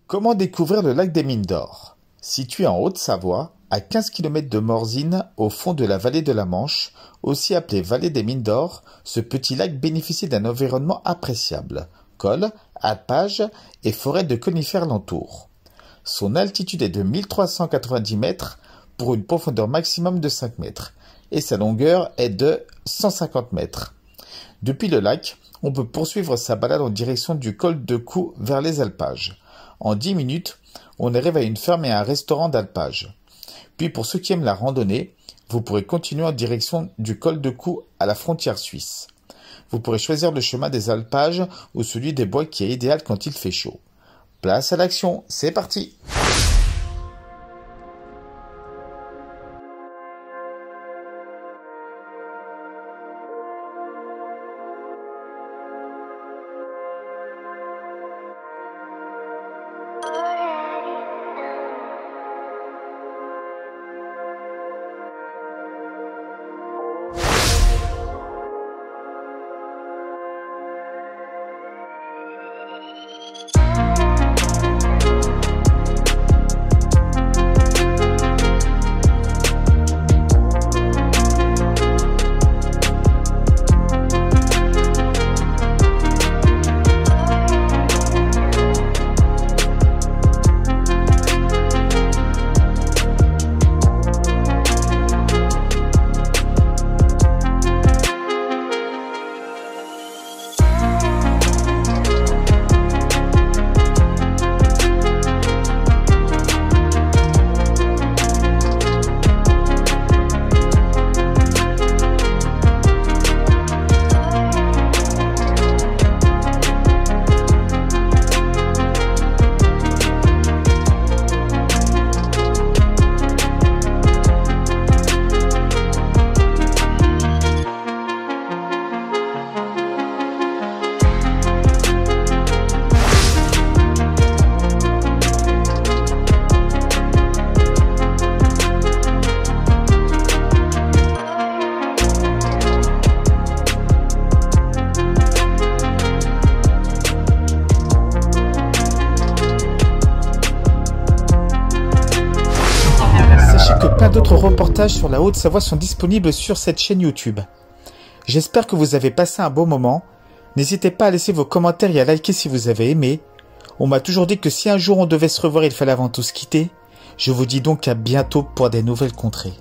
Comment découvrir le lac des Mines d'Or? Situé en Haute-Savoie, à 15 km de Morzine, au fond de la vallée de la Manche, aussi appelée vallée des Mines d'Or, ce petit lac bénéficie d'un environnement appréciable. Cols, alpages et forêts de conifères l'entourent. Son altitude est de 1390 mètres pour une profondeur maximum de 5 mètres et sa longueur est de 150 mètres. Depuis le lac, on peut poursuivre sa balade en direction du col de Cou vers les alpages. En 10 minutes, on arrive à une ferme et à un restaurant d'alpage. Puis pour ceux qui aiment la randonnée, vous pourrez continuer en direction du col de Cou à la frontière suisse. Vous pourrez choisir le chemin des alpages ou celui des bois qui est idéal quand il fait chaud. Place à l'action, c'est parti! Plein d'autres reportages sur la Haute-Savoie sont disponibles sur cette chaîne YouTube. J'espère que vous avez passé un bon moment. N'hésitez pas à laisser vos commentaires et à liker si vous avez aimé. On m'a toujours dit que si un jour on devait se revoir, il fallait avant tout se quitter. Je vous dis donc à bientôt pour des nouvelles contrées.